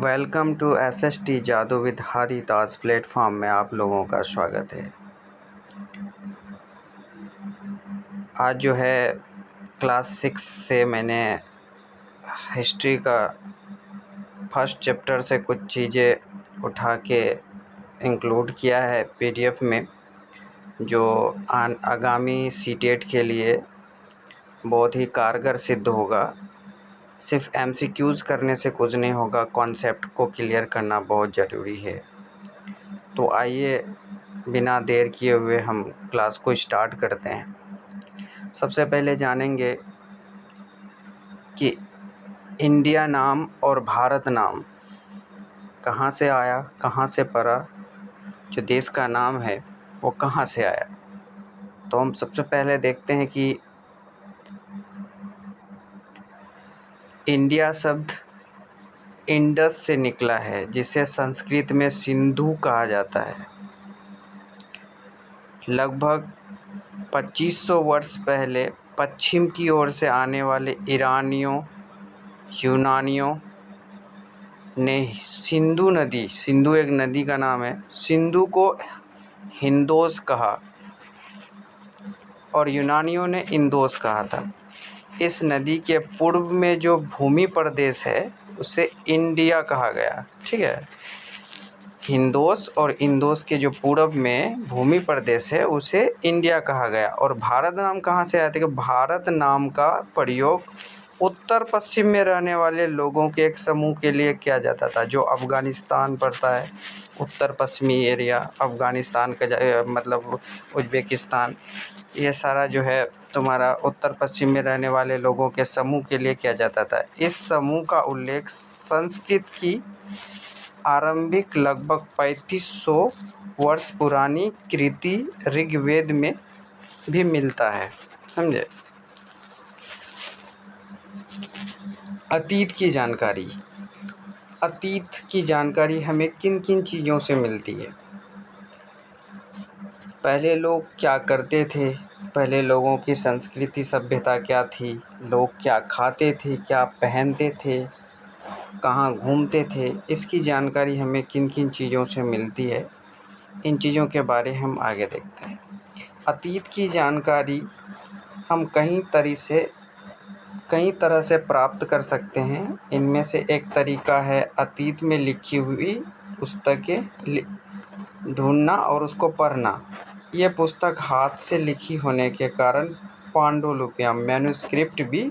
Welcome to SST जादू with Hadi Taj platform में आप लोगों का स्वागत है। आज जो है क्लास 6 से मैंने हिस्ट्री का फर्स्ट चैप्टर से कुछ चीज़ें उठा के इंक्लूड किया है PDF में, जो आगामी सीटेट के लिए बहुत ही कारगर सिद्ध होगा। सिर्फ MCQs करने से कुछ नहीं होगा, कॉन्सेप्ट को क्लियर करना बहुत ज़रूरी है। तो आइए बिना देर किए हुए हम क्लास को स्टार्ट करते हैं। सबसे पहले जानेंगे कि इंडिया नाम और भारत नाम कहाँ से आया, कहाँ से पड़ा, जो देश का नाम है वो कहाँ से आया। तो हम सबसे पहले देखते हैं कि इंडिया शब्द इंडस से निकला है, जिसे संस्कृत में सिंधु कहा जाता है। लगभग 2500 वर्ष पहले पश्चिम की ओर से आने वाले ईरानियों, यूनानियों ने सिंधु एक नदी का नाम है, सिंधु को हिंदोस कहा और यूनानियों ने इंदोस कहा था। इस नदी के पूर्व में जो भूमि प्रदेश है उसे इंडिया कहा गया। ठीक है, हिंदोस और इंदोस के जो पूर्व में भूमि प्रदेश है उसे इंडिया कहा गया। और भारत नाम कहाँ से आया था कि भारत नाम का प्रयोग उत्तर पश्चिम में रहने वाले लोगों के एक समूह के लिए किया जाता था, जो अफ़गानिस्तान पड़ता है, उत्तर पश्चिमी एरिया अफ़गानिस्तान का मतलब उज़्बेकिस्तान, ये सारा जो है तुम्हारा उत्तर पश्चिम में रहने वाले लोगों के समूह के लिए किया जाता था। इस समूह का उल्लेख संस्कृत की आरंभिक लगभग 3500 वर्ष पुरानी कृति ऋग्वेद में भी मिलता है। समझे। अतीत की जानकारी हमें किन किन चीज़ों से मिलती है। पहले लोग क्या करते थे, पहले लोगों की संस्कृति सभ्यता क्या थी, लोग क्या खाते थे, क्या पहनते थे, कहाँ घूमते थे, इसकी जानकारी हमें किन किन चीज़ों से मिलती है, इन चीज़ों के बारे हम आगे देखते हैं। अतीत की जानकारी हम कई तरह से प्राप्त कर सकते हैं। इनमें से एक तरीका है अतीत में लिखी हुई पुस्तकें ढूंढना और उसको पढ़ना। ये पुस्तक हाथ से लिखी होने के कारण पांडुलिपियाँ मैन्युस्क्रिप्ट भी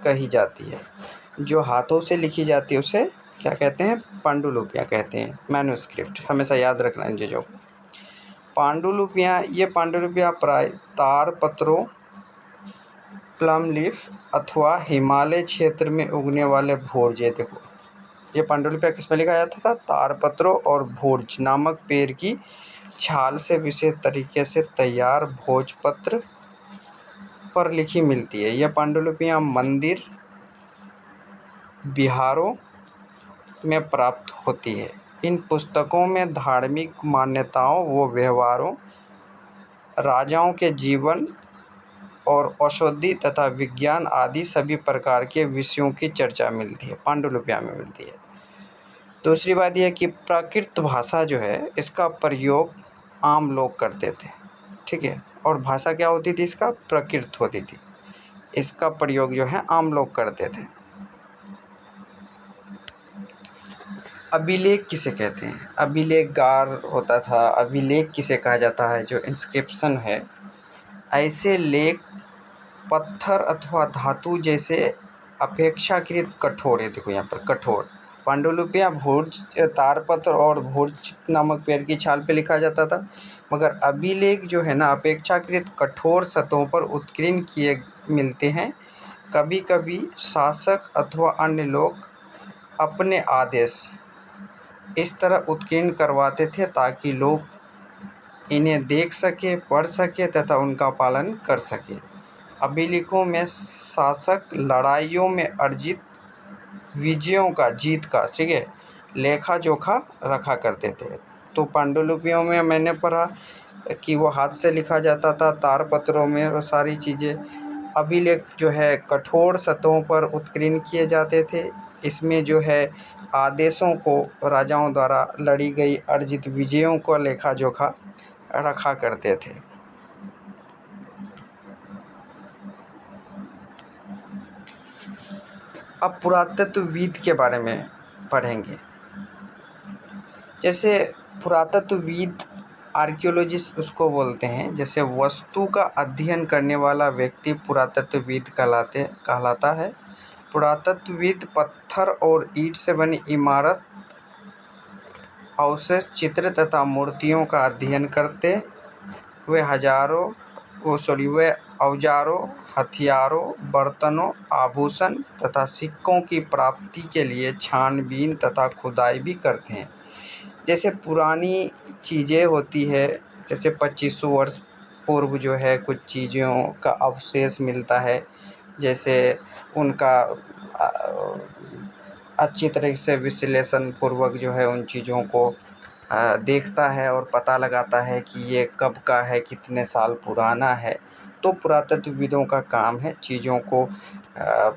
कही जाती है। जो हाथों से लिखी जाती है उसे क्या कहते हैं? पांडुलिपियाँ कहते हैं, मैन्युस्क्रिप्ट। हमेशा याद रखना इन चीज़ों को। पांडुलिपियाँ प्राय ताड़पत्रों, प्लम लीफ अथवा हिमालय क्षेत्र में उगने वाले भोज्य, देखो ये पांडुलिपियाँ किस में लिखा जाता था? ताड़पत्रों और भोज नामक पेड़ की छाल से विशेष तरीके से तैयार भोजपत्र पर लिखी मिलती है। यह पांडुलिपियाँ मंदिर, विहारों में प्राप्त होती है। इन पुस्तकों में धार्मिक मान्यताओं व व्यवहारों, राजाओं के जीवन और औषधि तथा विज्ञान आदि सभी प्रकार के विषयों की चर्चा मिलती है, पांडुलिपियाँ में मिलती है। दूसरी बात यह कि प्राकृत भाषा जो है इसका प्रयोग आम लोग करते थे। ठीक है, और भाषा क्या होती थी? इसका प्राकृत होती थी। इसका प्रयोग जो है आम लोग करते थे। अभिलेख किसे कहते हैं? अभिलेखगार होता था। अभिलेख किसे कहा जाता है? जो इंस्क्रिप्शन है, ऐसे लेख पत्थर अथवा धातु जैसे अपेक्षाकृत कठोर है। देखो यहाँ पर कठोर। पांडुलिपियाँ भोज, ताड़पत्र और भोज नामक पेड़ की छाल पे लिखा जाता था, मगर अभिलेख जो है ना अपेक्षाकृत कठोर सतहों पर उत्कीर्ण किए मिलते हैं। कभी कभी शासक अथवा अन्य लोग अपने आदेश इस तरह उत्कीर्ण करवाते थे ताकि लोग इन्हें देख सके, पढ़ सके तथा उनका पालन कर सके। अभिलेखों में शासक लड़ाइयों में अर्जित विजयों का, जीत का, ठीक है, लेखा जोखा रखा करते थे। तो पांडुलिपियों में मैंने पढ़ा कि वो हाथ से लिखा जाता था, ताड़पत्रों में वो सारी चीज़ें। अभिलेख जो है कठोर सतहों पर उत्कीर्ण किए जाते थे। इसमें जो है आदेशों को राजाओं द्वारा लड़ी गई अर्जित विजयों का लेखा जोखा रखा करते थे। अब पुरातत्वविद के बारे में पढ़ेंगे। जैसे पुरातत्वविद, आर्कियोलॉजिस्ट उसको बोलते हैं। जैसे वस्तु का अध्ययन करने वाला व्यक्ति पुरातत्वविद कहलाता है। पुरातत्वविद पत्थर और ईंट से बनी इमारत, अवशेष, चित्र तथा मूर्तियों का अध्ययन करते। वे औजारों, हथियारों, बर्तनों, आभूषण तथा सिक्कों की प्राप्ति के लिए छानबीन तथा खुदाई भी करते हैं। जैसे पुरानी चीज़ें होती है, जैसे 2500 वर्ष पूर्व जो है कुछ चीज़ों का अवशेष मिलता है, जैसे उनका अच्छी तरह से विश्लेषण पूर्वक जो है उन चीज़ों को देखता है और पता लगाता है कि ये कब का है, कितने साल पुराना है। तो पुरातत्वविदों का काम है चीज़ों को,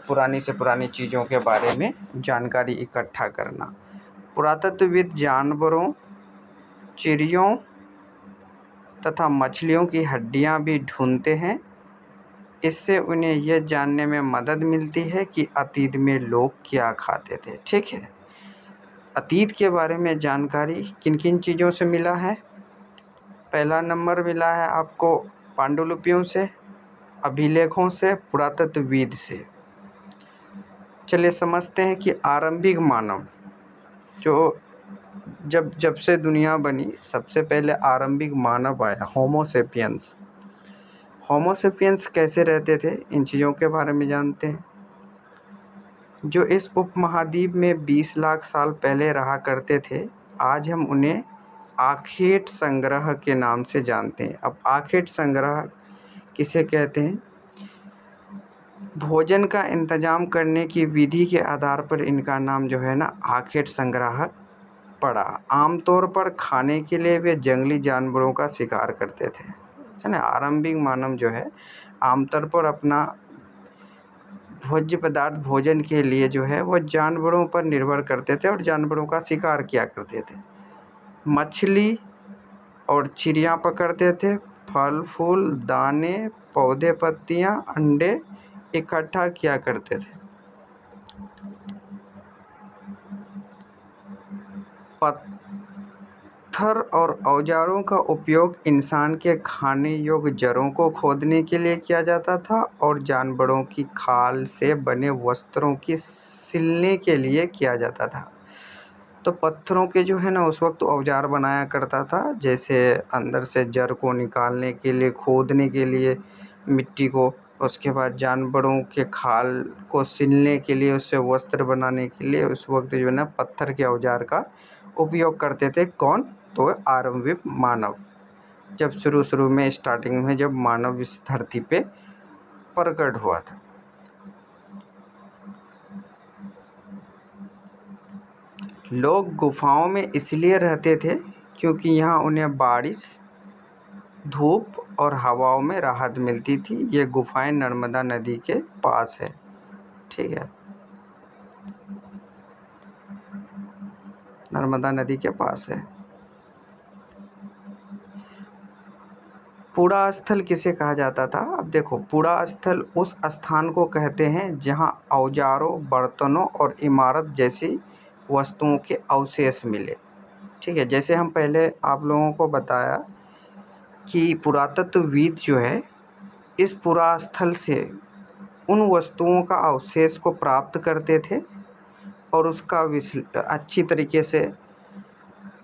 पुरानी से पुरानी चीज़ों के बारे में जानकारी इकट्ठा करना। पुरातत्वविद जानवरों, चिड़ियों तथा मछलियों की हड्डियां भी ढूंढते हैं। इससे उन्हें यह जानने में मदद मिलती है कि अतीत में लोग क्या खाते थे। ठीक है, अतीत के बारे में जानकारी किन किन चीज़ों से मिला है? पहला नंबर मिला है आपको पांडुलिपियों से, अभिलेखों से, पुरातत्वविद से। चलिए समझते हैं कि आरंभिक मानव जो जब से दुनिया बनी, सबसे पहले आरंभिक मानव आया, होमोसेपियंस। होमोसेपियंस कैसे रहते थे, इन चीज़ों के बारे में जानते हैं। जो इस उपमहाद्वीप में 20 लाख साल पहले रहा करते थे, आज हम उन्हें आखेट संग्रह के नाम से जानते हैं। अब आखेट संग्रह किसे कहते हैं? भोजन का इंतजाम करने की विधि के आधार पर इनका नाम जो है ना आखेट संग्राहक पड़ा। आमतौर पर खाने के लिए वे जंगली जानवरों का शिकार करते थे, है ना। आरंभिक मानव जो है आमतौर पर अपना भोज्य पदार्थ भोजन के लिए जो है वो जानवरों पर निर्भर करते थे और जानवरों का शिकार किया करते थे। मछली और चिड़िया पकड़ते थे, फल फूल, दाने, पौधे, पत्तियां, अंडे इकट्ठा किया करते थे। पत्थर और औजारों का उपयोग इंसान के खाने योग्य जड़ों को खोदने के लिए किया जाता था और जानवरों की खाल से बने वस्त्रों की सिलने के लिए किया जाता था। तो पत्थरों के जो है ना उस वक्त औजार बनाया करता था, जैसे अंदर से जड़ को निकालने के लिए, खोदने के लिए मिट्टी को, उसके बाद जानवरों के खाल को सिलने के लिए, उससे वस्त्र बनाने के लिए उस वक्त जो है ना पत्थर के औजार का उपयोग करते थे। कौन? तो आरंभिक मानव, जब शुरू में स्टार्टिंग में जब मानव इस धरती पे प्रकट हुआ था। लोग गुफाओं में इसलिए रहते थे क्योंकि यहाँ उन्हें बारिश, धूप और हवाओं में राहत मिलती थी। ये गुफाएं नर्मदा नदी के पास है। ठीक है, नर्मदा नदी के पास है। पुड़ा स्थल किसे कहा जाता था? अब देखो, पुड़ा स्थल उस स्थान को कहते हैं जहाँ औजारों, बर्तनों और इमारत जैसी वस्तुओं के अवशेष मिले। ठीक है, जैसे हम पहले आप लोगों को बताया कि पुरातत्वविद जो है इस पुरा स्थल से उन वस्तुओं का अवशेष को प्राप्त करते थे और उसका अच्छी तरीके से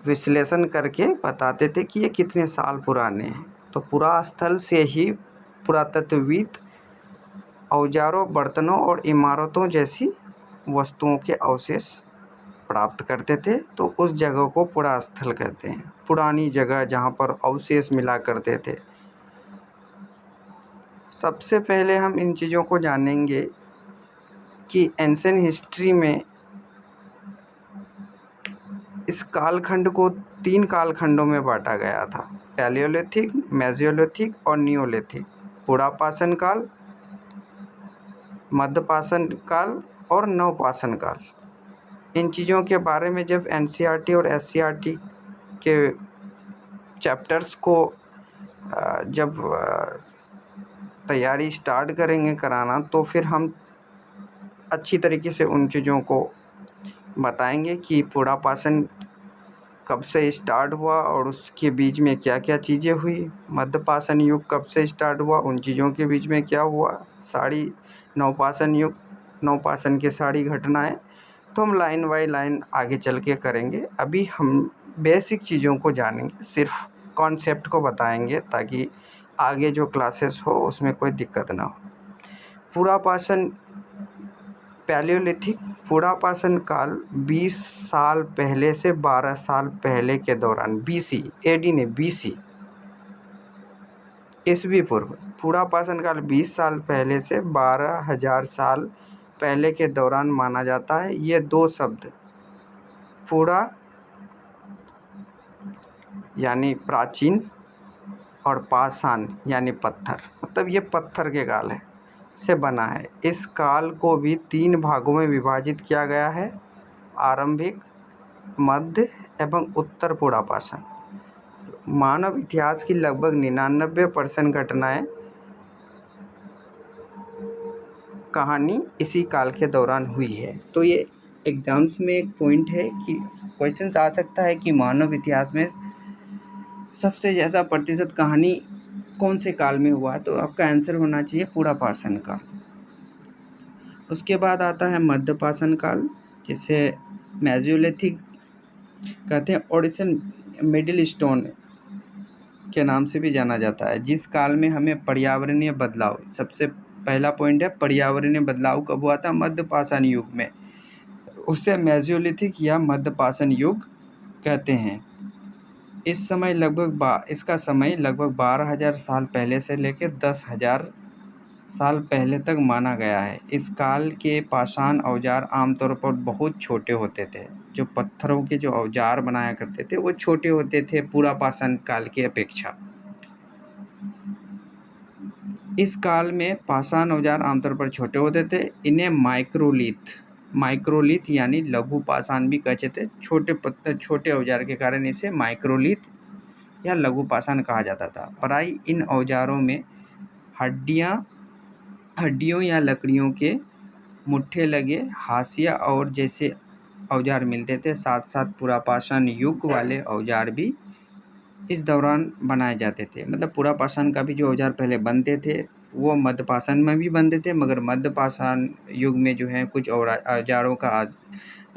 विश्लेषण करके बताते थे कि ये कितने साल पुराने हैं। तो पुरा स्थल से ही पुरातत्वविद औजारों, बर्तनों और इमारतों जैसी वस्तुओं के अवशेष प्राप्त करते थे। तो उस जगह को पुरा स्थल कहते हैं, पुरानी जगह जहाँ पर अवशेष मिला करते थे। सबसे पहले हम इन चीज़ों को जानेंगे कि एंशिएंट हिस्ट्री में इस कालखंड को 3 कालखंडों में बांटा गया था: पैलियोलिथिक, मेसोलिथिक और नियोलिथिक। पुरापाषाण काल, मध्यपाषाण काल और नवपाषाण काल। इन चीज़ों के बारे में जब एनसीईआरटी और एससीईआरटी के चैप्टर्स को जब तैयारी स्टार्ट करेंगे कराना, तो फिर हम अच्छी तरीके से उन चीज़ों को बताएंगे कि पुड़ापासन कब से स्टार्ट हुआ और उसके बीच में क्या क्या चीज़ें हुई, मध्यपाषाण युग कब से स्टार्ट हुआ, उन चीज़ों के बीच में क्या हुआ, सारी नवपाषाण युग, नवपाषाण की सारी घटनाएं, तो हम लाइन बाय लाइन आगे चल के करेंगे। अभी हम बेसिक चीज़ों को जानेंगे, सिर्फ कॉन्सेप्ट को बताएंगे ताकि आगे जो क्लासेस हो उसमें कोई दिक्कत ना हो। पुरापाषाण पैलियोलिथिक पुरापाषाण काल 20 साल पहले से 12 साल पहले के दौरान, बीसी, एडी ने बीसी, ईसवी पूर्व, पुरापाषाण काल 20 साल पहले से 12,000 साल पहले के दौरान माना जाता है। ये दो शब्द पुरा यानी प्राचीन और पाषाण यानी पत्थर, मतलब ये पत्थर के काल है से बना है। इस काल को भी 3 भागों में विभाजित किया गया है, आरंभिक, मध्य एवं उत्तर पुरापाषाण। मानव इतिहास की लगभग 99% घटनाएं कहानी इसी काल के दौरान हुई है। तो ये एग्जाम्स में एक पॉइंट है कि क्वेश्चंस आ सकता है कि मानव इतिहास में सबसे ज़्यादा प्रतिशत कहानी कौन से काल में हुआ है, तो आपका आंसर होना चाहिए पुरापाषाण काल। उसके बाद आता है मध्यपाषाण काल, जिसे मेसोलिथिक कहते हैं और इसे मिडिल स्टोन के नाम से भी जाना जाता है। जिस काल में हमें पर्यावरणीय बदलाव, सबसे पहला पॉइंट है पर्यावरणीय बदलाव कब हुआ था, मध्यपाषाण युग में, उसे मेसोलिथिक या मध्यपाषाण युग कहते हैं। इसका समय लगभग 12,000 साल पहले से लेकर 10,000 साल पहले तक माना गया है। इस काल के पाषाण औजार आमतौर पर बहुत छोटे होते थे। जो पत्थरों के जो औजार बनाया करते थे वो छोटे होते थे पुरापाषाण काल की अपेक्षा। इस काल में पाषाण औजार आमतौर पर छोटे होते थे। इन्हें माइक्रोलिथ यानी लघु पाषाण भी कहते थे। छोटे औजार के कारण इसे माइक्रोलिथ या लघु पाषाण कहा जाता था। प्राय इन औजारों में हड्डियों या लकड़ियों के मुट्ठे लगे हाशिया और जैसे औजार मिलते थे। साथ साथ पुरापाषाण युग वाले औजार भी इस दौरान बनाए जाते थे। मतलब पुरापाषाण का भी जो औजार पहले बनते थे वो मध्यपाषाण में भी बनते थे, मगर मध्यपाषाण युग में जो है कुछ और औजारों का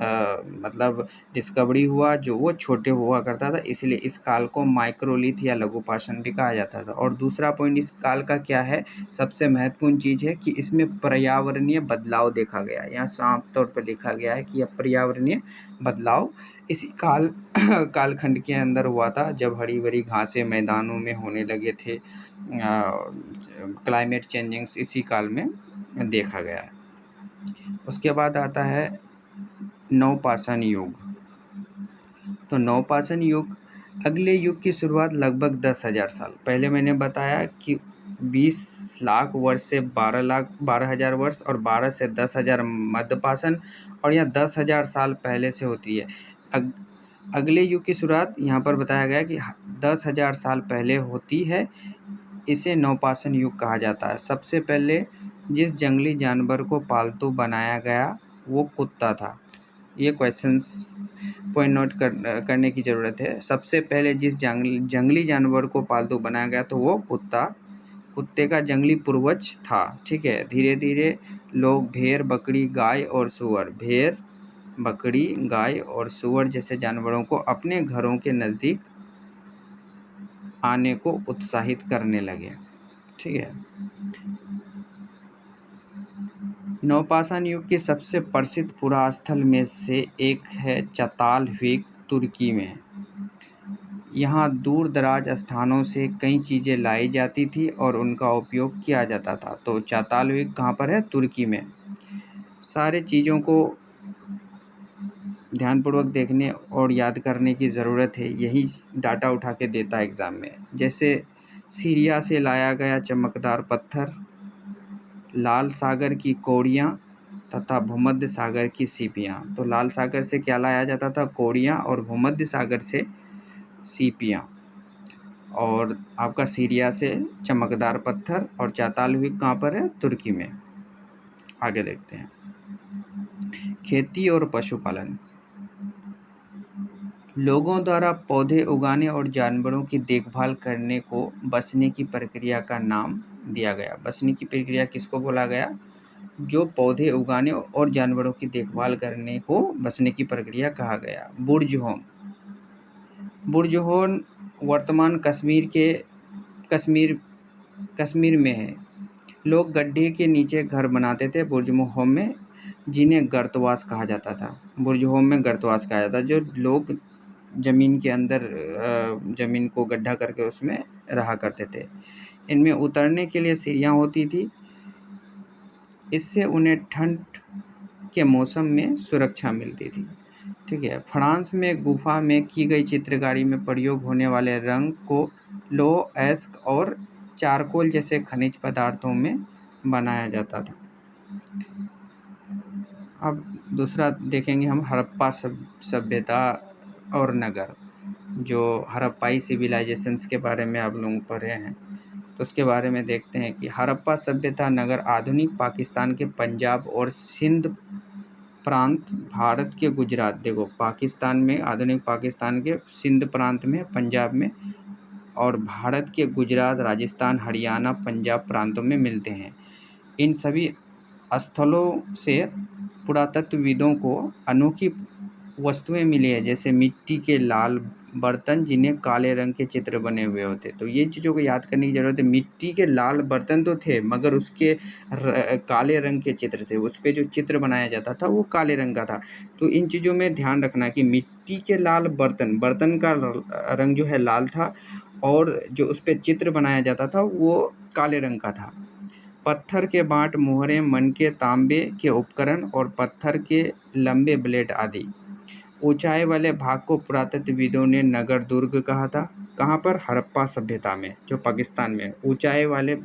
मतलब डिस्कवरी हुआ जो वो छोटे हुआ करता था, इसलिए इस काल को माइक्रोलिथ या लघु पाषाण भी कहा जाता था। और दूसरा पॉइंट इस काल का क्या है, सबसे महत्वपूर्ण चीज़ है कि इसमें पर्यावरणीय बदलाव देखा गया है। यहाँ साफ तौर पर लिखा गया है कि यह पर्यावरणीय बदलाव इसी कालखंड के अंदर हुआ था, जब हरी भरी घासें मैदानों में होने लगे थे। क्लाइमेट चेंजिंग्स इसी काल में देखा गया है। उसके बाद आता है नवपाषाण युग। तो नवपाषाण युग, अगले युग की शुरुआत लगभग 10,000 साल पहले, मैंने बताया कि 20 लाख वर्ष से 12,000 वर्ष और 12 से 10,000 मध्यपाषाण, और यहाँ 10,000 साल पहले से होती है। अगले युग की शुरुआत यहाँ पर बताया गया कि 10,000 साल पहले होती है। इसे नवपाषाण युग कहा जाता है। सबसे पहले जिस जंगली जानवर को पालतू बनाया गया वो कुत्ता था। ये क्वेश्चंस पॉइंट नोट करने की ज़रूरत है। सबसे पहले जिस जंगली जानवर को पालतू बनाया गया तो वो कुत्ते का जंगली पूर्वज था। ठीक है। धीरे धीरे लोग भेड़, बकरी, गाय और सूअर जैसे जानवरों को अपने घरों के नज़दीक आने को उत्साहित करने लगे। ठीक है। नवपाषाण युग के सबसे प्रसिद्ध पुरास्थल में से एक है चतालहीक, तुर्की में। यहाँ दूर दराज स्थानों से कई चीज़ें लाई जाती थी और उनका उपयोग किया जाता था। तो चतालहीक कहाँ पर है? तुर्की में। सारे चीज़ों को ध्यानपूर्वक देखने और याद करने की ज़रूरत है, यही डाटा उठा के देता है एग्ज़ाम में। जैसे सीरिया से लाया गया चमकदार पत्थर, लाल सागर की कौड़ियाँ, तथा भूमध्य सागर की सीपियाँ। तो लाल सागर से क्या लाया जाता था? कौड़ियाँ, और भूमध्य सागर से सीपियाँ। और आपका सीरिया से चमकदार पत्थर, और चाताल हुई कहाँ पर है? तुर्की में। आगे देखते हैं, खेती और पशुपालन। लोगों द्वारा पौधे उगाने और जानवरों की देखभाल करने को बसने की प्रक्रिया का नाम दिया गया। बसने की प्रक्रिया किसको बोला गया? जो पौधे उगाने और जानवरों की देखभाल करने को बसने की प्रक्रिया कहा गया। बुर्जहोम। बुर्जहोम वर्तमान कश्मीर में है। लोग गड्ढे के नीचे घर बनाते थे बुर्जहोम में, जिन्हें गर्तवास कहा जाता था। बुर्जहोम में गर्तवास कहा जाता था, जो लोग ज़मीन के अंदर ज़मीन को गड्ढा करके उसमें रहा करते थे। इनमें उतरने के लिए सीढ़ियाँ होती थी, इससे उन्हें ठंड के मौसम में सुरक्षा मिलती थी। ठीक है। फ्रांस में गुफा में की गई चित्रकारी में प्रयोग होने वाले रंग को लौह, एस्क और चारकोल जैसे खनिज पदार्थों में बनाया जाता था। अब दूसरा देखेंगे हम, हड़प्पा सभ्यता और नगर। जो हड़प्पाई सिविलाइजेशंस के बारे में आप लोग पढ़े हैं, तो उसके बारे में देखते हैं कि हड़प्पा सभ्यता नगर आधुनिक पाकिस्तान के पंजाब और सिंध प्रांत, भारत के गुजरात, देखो पाकिस्तान में, आधुनिक पाकिस्तान के सिंध प्रांत में, पंजाब में, और भारत के गुजरात, राजस्थान, हरियाणा, पंजाब प्रांतों में मिलते हैं। इन सभी स्थलों से पुरातत्वविदों को अनोखी वस्तुएं मिली है, जैसे मिट्टी के लाल बर्तन जिन्हें काले रंग के चित्र बने हुए होते। तो ये चीज़ों को याद करने की ज़रूरत है। मिट्टी के लाल बर्तन तो थे, मगर उसके काले रंग के चित्र थे, उस पर जो चित्र बनाया जाता था वो काले रंग का था। तो इन चीज़ों में ध्यान रखना कि मिट्टी के लाल बर्तन का रंग जो है लाल था, और जो उस पर चित्र बनाया जाता था वो काले रंग का था। पत्थर के बाट, मोहरें, मनके, तांबे के उपकरण और पत्थर के लंबे ब्लेड आदि। ऊंचाई वाले भाग को पुरातत्वविदों ने नगर दुर्ग कहा था। कहाँ पर? हड़प्पा सभ्यता में, जो पाकिस्तान में। ऊंचाई वाले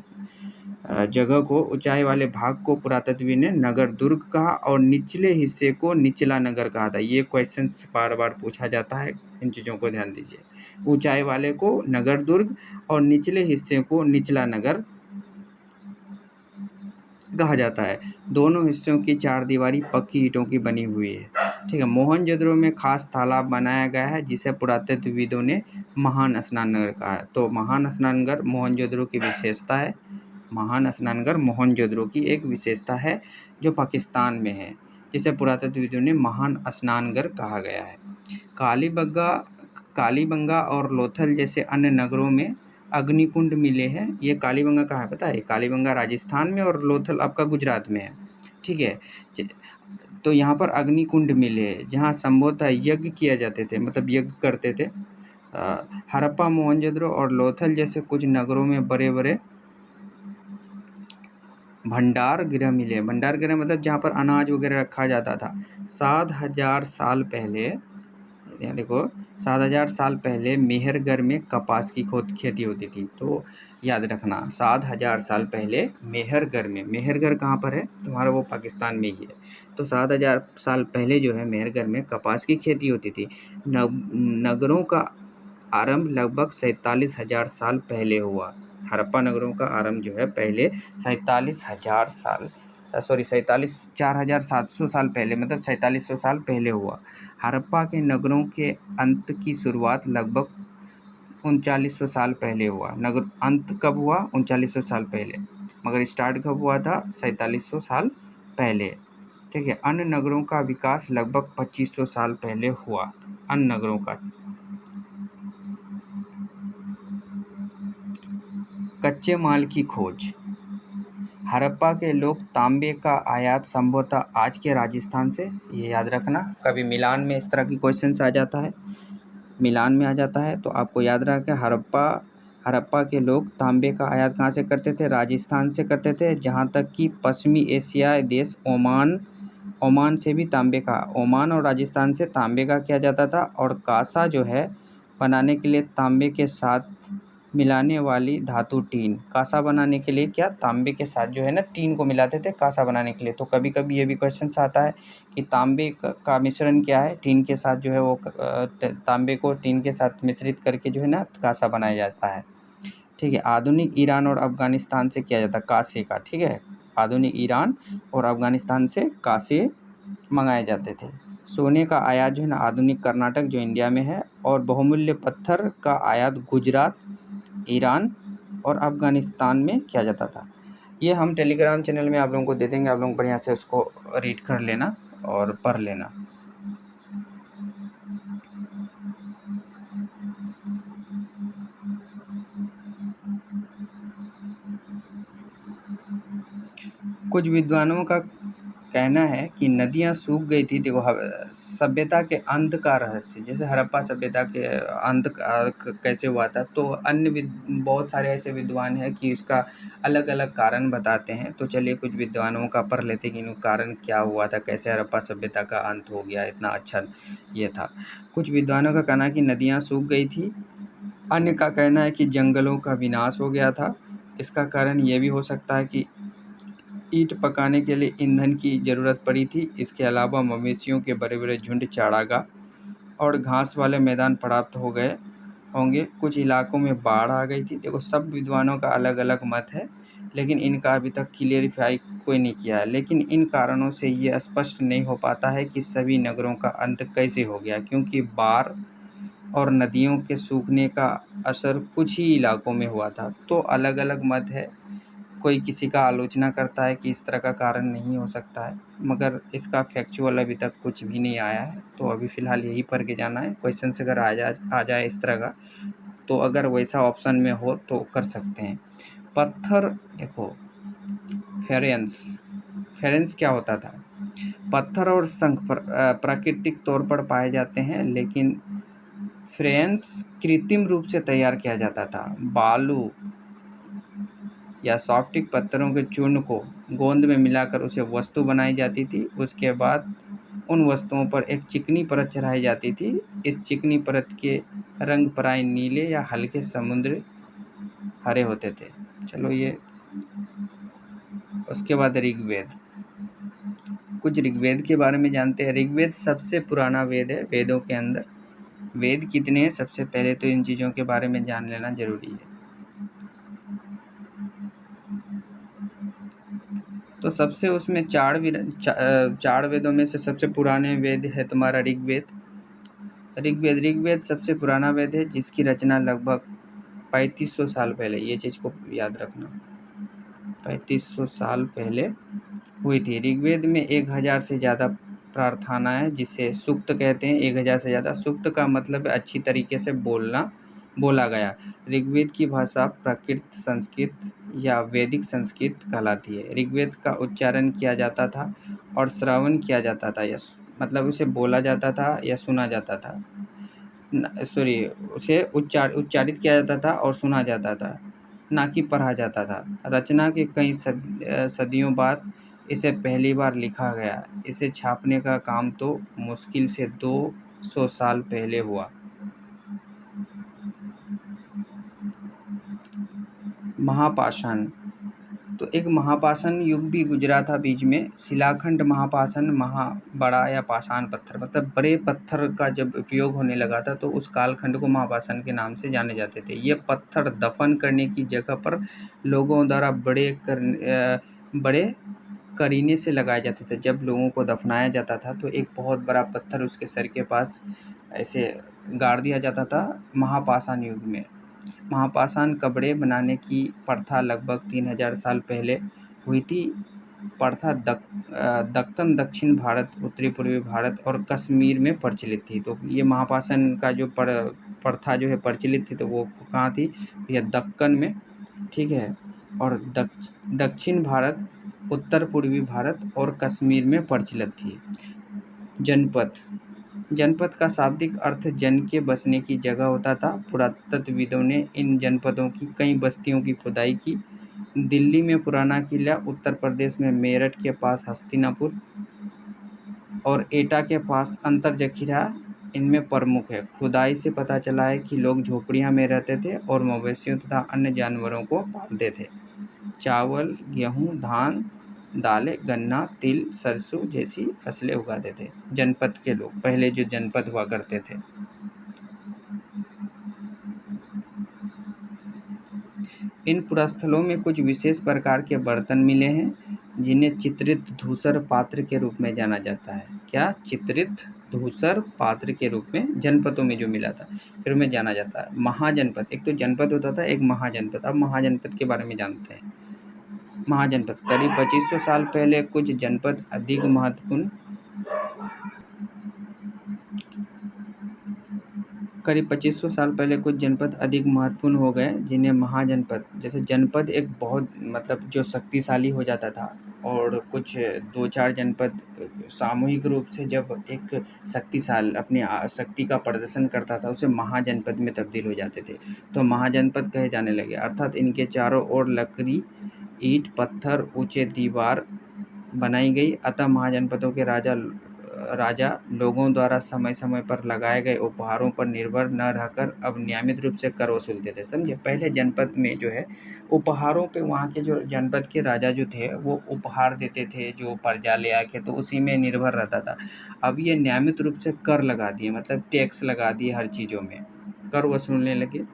जगह को, ऊंचाई वाले भाग को पुरातत्वविद ने नगर दुर्ग कहा, और निचले हिस्से को निचला नगर कहा था। ये क्वेश्चन बार बार पूछा जाता है, इन चीज़ों को ध्यान दीजिए। ऊंचाई वाले को नगर दुर्ग और निचले हिस्से को निचला नगर कहा जाता है। दोनों हिस्सों की चारदीवारी पक्की ईंटों की बनी हुई है। ठीक है। मोहनजोदड़ो में खास तालाब बनाया गया है, जिसे पुरातत्वविदों ने महान स्नानघर कहा है। तो महान स्नानघर मोहनजोदड़ो की विशेषता है। महान स्नानघर मोहनजोदड़ो की एक विशेषता है, जो पाकिस्तान में है, जिसे पुरातत्वविदों ने महान स्नानघर कहा गया है। कालीबंगा और लोथल जैसे अन्य नगरों में अग्निकुंड मिले हैं। ये कालीबंगा कहाँ है पता है? कालीबंगा राजस्थान में, और लोथल आपका गुजरात में है। ठीक है। तो यहाँ पर अग्निकुंड मिले हैं, जहाँ संभवतः यज्ञ किया जाते थे, मतलब यज्ञ करते थे। हड़प्पा, मोहनजोदड़ो और लोथल जैसे कुछ नगरों में बड़े बड़े भंडार गृह मिले। भंडार गृह मतलब जहाँ पर अनाज वगैरह रखा जाता था। 7,000 साल पहले, देखो 7,000 साल पहले मेहरगढ़ में कपास की खेती होती थी। तो याद रखना, 7,000 साल पहले मेहरगढ़ में, मेहरगढ़ कहाँ पर है? तुम्हारा वो पाकिस्तान में ही है। तो 7,000 साल पहले जो है मेहरगढ़ में कपास की खेती होती थी। नगरों का आरंभ लगभग 47,000 साल पहले हुआ। हड़प्पा नगरों का आरंभ जो है पहले 47,000 साल, 4,700 साल पहले, मतलब 4,700 साल पहले हुआ। हड़प्पा के नगरों के अंत की शुरुआत लगभग 3,900 साल पहले हुआ। नगर अंत कब हुआ? 3,900 साल पहले, मगर स्टार्ट कब हुआ था? 4,700 साल पहले। ठीक है। अन्य नगरों का विकास लगभग 2,500 साल पहले हुआ। अन्य नगरों का। कच्चे माल की खोज। हड़प्पा के लोग तांबे का आयात संभवतः आज के राजस्थान से, ये याद रखना। कभी मिलान में इस तरह की क्वेश्चंस आ जाता है, मिलान में आ जाता है, तो आपको याद रखना हड़प्पा के लोग तांबे का आयात कहाँ से करते थे? राजस्थान से करते थे। जहाँ तक कि पश्चिमी एशियाई देश ओमान से भी तांबे का, ओमान और राजस्थान से तांबे का किया जाता था। और कांसा जो है बनाने के लिए तांबे के साथ मिलाने वाली धातु टीन। कांसा बनाने के लिए क्या तांबे के साथ जो है ना टीन को मिलाते थे कांसा बनाने के लिए। तो कभी कभी ये भी क्वेश्चन आता है कि तांबे का मिश्रण क्या है, टीन के साथ जो है वो तांबे को टीन के साथ मिश्रित करके जो है ना कांसा बनाया जाता है। ठीक है, आधुनिक ईरान और अफगानिस्तान से किया जाता है कांसे का। ठीक है, आधुनिक ईरान और अफगानिस्तान से कांसे मंगाए जाते थे। सोने का आयात जो है ना आधुनिक कर्नाटक जो इंडिया में है, और बहुमूल्य पत्थर का आयात गुजरात, ईरान और अफगानिस्तान में किया जाता था। ये हम टेलीग्राम चैनल में आप लोगों को दे देंगे, आप लोग बढ़िया से उसको रीड कर लेना और पढ़ लेना। कुछ विद्वानों का कहना है कि नदियाँ सूख गई थी। देखो सभ्यता के अंत का रहस्य, जैसे हड़प्पा सभ्यता के अंत कैसे हुआ था, तो अन्य बहुत सारे ऐसे विद्वान हैं कि इसका अलग अलग कारण बताते हैं। तो चलिए कुछ विद्वानों का पढ़ लेते कि कारण क्या हुआ था, कैसे हड़प्पा सभ्यता का अंत हो गया, इतना अच्छा ये था। कुछ विद्वानों का कहना है कि नदियाँ सूख गई थी। अन्य का कहना है कि जंगलों का विनाश हो गया था। इसका कारण ये भी हो सकता है कि ईंट पकाने के लिए ईंधन की ज़रूरत पड़ी थी। इसके अलावा मवेशियों के बड़े बड़े झुंड, चारागाह और घास वाले मैदान प्राप्त हो गए होंगे। कुछ इलाकों में बाढ़ आ गई थी। देखो सब विद्वानों का अलग अलग मत है, लेकिन इनका अभी तक क्लियरिफाई कोई नहीं किया है। लेकिन इन कारणों से ये स्पष्ट नहीं हो पाता है कि सभी नगरों का अंत कैसे हो गया, क्योंकि बाढ़ और नदियों के सूखने का असर कुछ ही इलाकों में हुआ था। तो अलग अलग मत है, कोई किसी का आलोचना करता है कि इस तरह का कारण नहीं हो सकता है, मगर इसका फैक्चुअल अभी तक कुछ भी नहीं आया है। तो अभी फ़िलहाल यही पढ़ के जाना है। क्वेश्चन से अगर आ जाए इस तरह का, तो अगर वैसा ऑप्शन में हो तो कर सकते हैं। पत्थर देखो, फेरेंस फेरेंस क्या होता था? पत्थर और शंख प्राकृतिक तौर पर पाए जाते हैं, लेकिन फ्रेंस कृत्रिम रूप से तैयार किया जाता था। बालू या सॉफ्टिक पत्थरों के चूर्ण को गोंद में मिलाकर उसे वस्तु बनाई जाती थी। उसके बाद उन वस्तुओं पर एक चिकनी परत चढ़ाई जाती थी। इस चिकनी परत के रंग प्राय नीले या हल्के समुद्र हरे होते थे। चलो ये, उसके बाद ऋग्वेद। कुछ ऋग्वेद के बारे में जानते हैं। ऋग्वेद सबसे पुराना वेद है। वेदों के अंदर वेद कितने हैं, सबसे पहले तो इन चीज़ों के बारे में जान लेना जरूरी है। तो सबसे उसमें चार वेदों में से सबसे पुराने वेद है तुम्हारा ऋग्वेद। ऋग्वेद सबसे पुराना वेद है, जिसकी रचना लगभग 3500 साल पहले, ये चीज़ को याद रखना, 3500 साल पहले हुई थी। ऋग्वेद में 1000 से ज़्यादा प्रार्थना है, जिसे सूक्त कहते हैं। 1000 से ज़्यादा। सूक्त का मतलब है अच्छी तरीके से बोला गया। ऋग्वेद की भाषा प्राकृत संस्कृत या वैदिक संस्कृत कहलाती है। ऋग्वेद का उच्चारण किया जाता था और श्रवण किया जाता था, या मतलब उसे बोला जाता था या सुना जाता था। सॉरी, उसे उच्चारित किया जाता था और सुना जाता था, ना कि पढ़ा जाता था। रचना के कई सदियों बाद इसे पहली बार लिखा गया। इसे छापने का काम तो मुश्किल से 200 साल पहले हुआ। महापाषाण, तो एक महापाषाण युग भी गुजरा था बीच में। शिलाखंड महापाषाण, बड़ा या पाषाण पत्थर, मतलब बड़े पत्थर का जब उपयोग होने लगा था, तो उस कालखंड को महापाषाण के नाम से जाने जाते थे। ये पत्थर दफन करने की जगह पर लोगों द्वारा बड़े करीने से लगाए जाते थे। जब लोगों को दफनाया जाता था तो एक बहुत बड़ा पत्थर उसके सर के पास ऐसे गाड़ दिया जाता था। महापाषाण युग में महापाषाण कपड़े बनाने की प्रथा लगभग 3000 साल पहले हुई थी। प्रथा दक्कन, दक्षिण भारत, उत्तरी पूर्वी भारत और कश्मीर में प्रचलित थी। तो ये महापाषाण का जो प्रथा जो है प्रचलित थी, तो वो कहाँ थी? यह दक्कन में। ठीक है, और दक्षिण भारत, उत्तर पूर्वी भारत और कश्मीर में प्रचलित थी। जनपद, जनपद का शाब्दिक अर्थ जन के बसने की जगह होता था। पुरातत्वविदों ने इन जनपदों की कई बस्तियों की खुदाई की। दिल्ली में पुराना किला, उत्तर प्रदेश में मेरठ के पास हस्तिनापुर और एटा के पास अंतर जखीरा, इनमें प्रमुख है। खुदाई से पता चला है कि लोग झोपड़ियाँ में रहते थे और मवेशियों तथा अन्य जानवरों को पालते थे। चावल, गेहूँ, धान, दालें, गन्ना, तिल, सरसों जैसी फसलें उगाते थे जनपद के लोग, पहले जो जनपद हुआ करते थे। इन पुरास्थलों में कुछ विशेष प्रकार के बर्तन मिले हैं जिन्हें चित्रित धूसर पात्र के रूप में जाना जाता है। क्या? चित्रित धूसर पात्र के रूप में जनपदों में जो मिला था के रूप में जाना जाता है। महाजनपद, एक तो जनपद होता था, एक महाजनपद। अब महाजनपद के बारे में जानते हैं। महाजनपद करीब 2500 साल पहले कुछ जनपद अधिक महत्वपूर्ण करीब 2500 साल पहले कुछ जनपद अधिक महत्वपूर्ण हो गए जिन्हें महाजनपद, जैसे जनपद एक बहुत मतलब जो शक्तिशाली हो जाता था और कुछ 2-4 जनपद सामूहिक रूप से जब एक शक्तिशाली अपनी शक्ति का प्रदर्शन करता था उसे महाजनपद में तब्दील हो जाते थे, तो महाजनपद कहे जाने लगे। अर्थात इनके चारों ओर लकड़ी, ईंट, पत्थर, ऊंचे दीवार बनाई गई। अतः महाजनपदों के राजा लोगों द्वारा समय समय पर लगाए गए उपहारों पर निर्भर न रहकर अब नियमित रूप से कर वसूलते थे। समझे? पहले जनपद में जो है उपहारों पे वहाँ के जो जनपद के राजा जो थे वो उपहार देते थे, जो प्रजा ले आके, तो उसी में निर्भर रहता था। अब ये नियमित रूप से कर लगा दिए, मतलब टैक्स लगा दिए, हर चीज़ों में कर वसूलने लगे।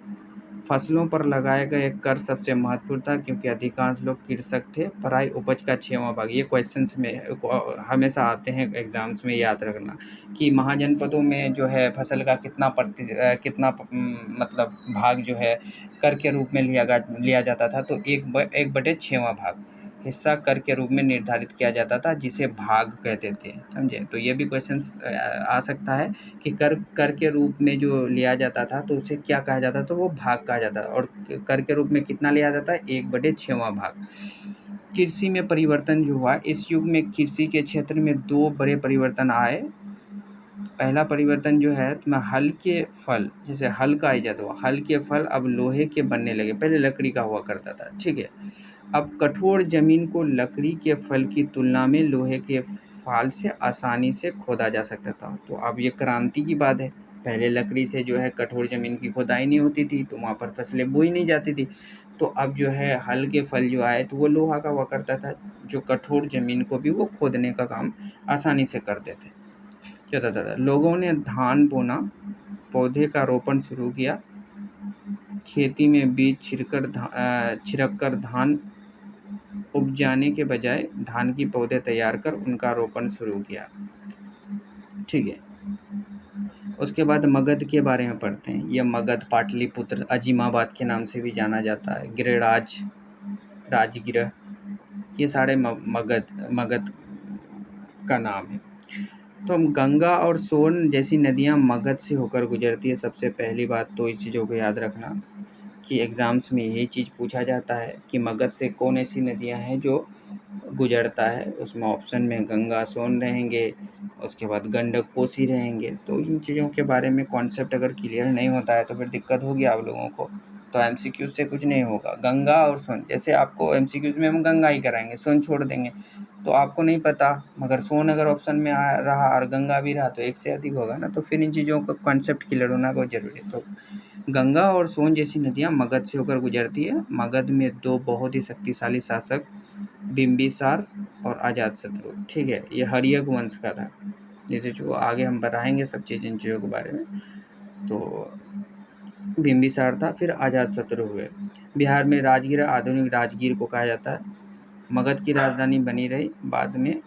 फसलों पर लगाए गए कर सबसे महत्वपूर्ण था क्योंकि अधिकांश लोग कृषक थे। पराई उपज का 6वां भाग, ये क्वेश्चंस में हमेशा आते हैं एग्जाम्स में, याद रखना कि महाजनपदों में जो है फसल का मतलब भाग जो है कर के रूप में लिया जाता था, तो 1/6वां भाग हिस्सा कर के रूप में निर्धारित किया जाता था जिसे भाग कहते थे। समझे? तो ये भी क्वेश्चंस आ सकता है कि कर कर के रूप में जो लिया जाता था तो उसे क्या कहा जाता था, तो वो भाग कहा जाता था। और कर के रूप में कितना लिया जाता है? 1/6वां भाग। कृषि में परिवर्तन जो हुआ, इस युग में कृषि के क्षेत्र में 2 बड़े परिवर्तन आए। पहला परिवर्तन जो है तुम्हें हल के फल, जैसे हल का इजाद हुआ, हल के फल अब लोहे के बनने लगे, पहले लकड़ी का हुआ करता था। ठीक है, अब कठोर जमीन को लकड़ी के फल की तुलना में लोहे के फाल से आसानी से खोदा जा सकता था। तो अब ये क्रांति की बात है। पहले लकड़ी से जो है कठोर जमीन की खुदाई नहीं होती थी, तो वहाँ पर फसलें बोई नहीं जाती थी। तो अब जो है हल के फल जो आए तो वो लोहा का हुआ करता था, जो कठोर जमीन को भी वो खोदने का काम आसानी से करते थे। क्या होता था? लोगों ने धान बोना, पौधे का रोपण शुरू किया, खेती में बीज छिड़क कर धान उपजाने के बजाय धान की पौधे तैयार कर उनका रोपण शुरू किया। ठीक है, उसके बाद मगध के बारे में पढ़ते हैं। यह मगध, पाटलिपुत्र, अजीमाबाद के नाम से भी जाना जाता है, गिरिराज, राजगिर, ये सारे मगध का नाम है। तो हम गंगा और सोन जैसी नदियाँ मगध से होकर गुजरती है। सबसे पहली बात तो इस चीज़ों को याद रखना कि एग्ज़ाम्स में यही चीज़ पूछा जाता है कि मगध से कौन ऐसी नदियाँ हैं जो गुजरता है। उसमें ऑप्शन में गंगा, सोन रहेंगे, उसके बाद गंडक, कोसी रहेंगे। तो इन चीज़ों के बारे में कॉन्सेप्ट अगर क्लियर नहीं होता है तो फिर दिक्कत होगी आप लोगों को। तो एमसीक्यू से कुछ नहीं होगा। गंगा और सोन, जैसे आपको एमसीक्यूज में हम गंगा ही कराएंगे, सोन छोड़ देंगे, तो आपको नहीं पता, मगर सोन अगर ऑप्शन में रहा और गंगा भी रहा तो एक से अधिक होगा ना, तो फिर इन चीज़ों का कॉन्सेप्ट क्लियर होना बहुत ज़रूरी है। तो गंगा और सोन जैसी नदियाँ मगध से होकर गुजरती है। मगध में 2 बहुत ही शक्तिशाली शासक, बिंबिसार और अजातशत्रु। ठीक है, ये हर्यक वंश का था। जैसे जो आगे हम बताएंगे सब चीज़ इन चीज़ों के बारे में। तो बिंबिसार था, फिर अजातशत्रु हुए। बिहार में राजगीर, आधुनिक राजगीर को कहा जाता है, मगध की राजधानी बनी रही। बाद में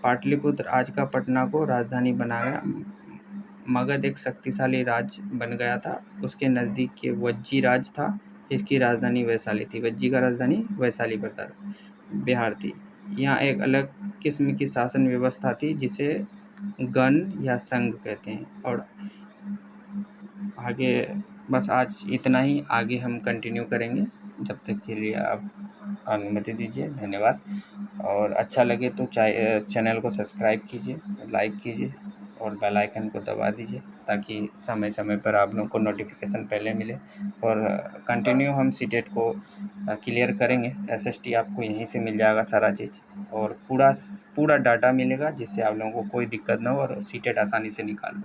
पाटलिपुत्र आज का पटना को राजधानी बनाया। मगध एक शक्तिशाली राज्य बन गया था। उसके नज़दीक के वज्जी राज था जिसकी राजधानी वैशाली थी। वज्जी का राजधानी वैशाली बिहार थी। यहाँ एक अलग किस्म की शासन व्यवस्था थी जिसे गण या संघ कहते हैं। और आगे बस आज इतना ही, आगे हम कंटिन्यू करेंगे। जब तक के लिए आप अनुमति दीजिए, धन्यवाद। और अच्छा लगे तो चैनल को सब्सक्राइब कीजिए, लाइक कीजिए। और बेल आइकन को दबा दीजिए ताकि समय समय पर आप लोगों को नोटिफिकेशन पहले मिले। और कंटिन्यू हम सीटेट को क्लियर करेंगे। एसएसटी आपको यहीं से मिल जाएगा सारा चीज़, और पूरा डाटा मिलेगा जिससे आप लोगों को कोई दिक्कत ना हो और सीटेट आसानी से निकाल लो।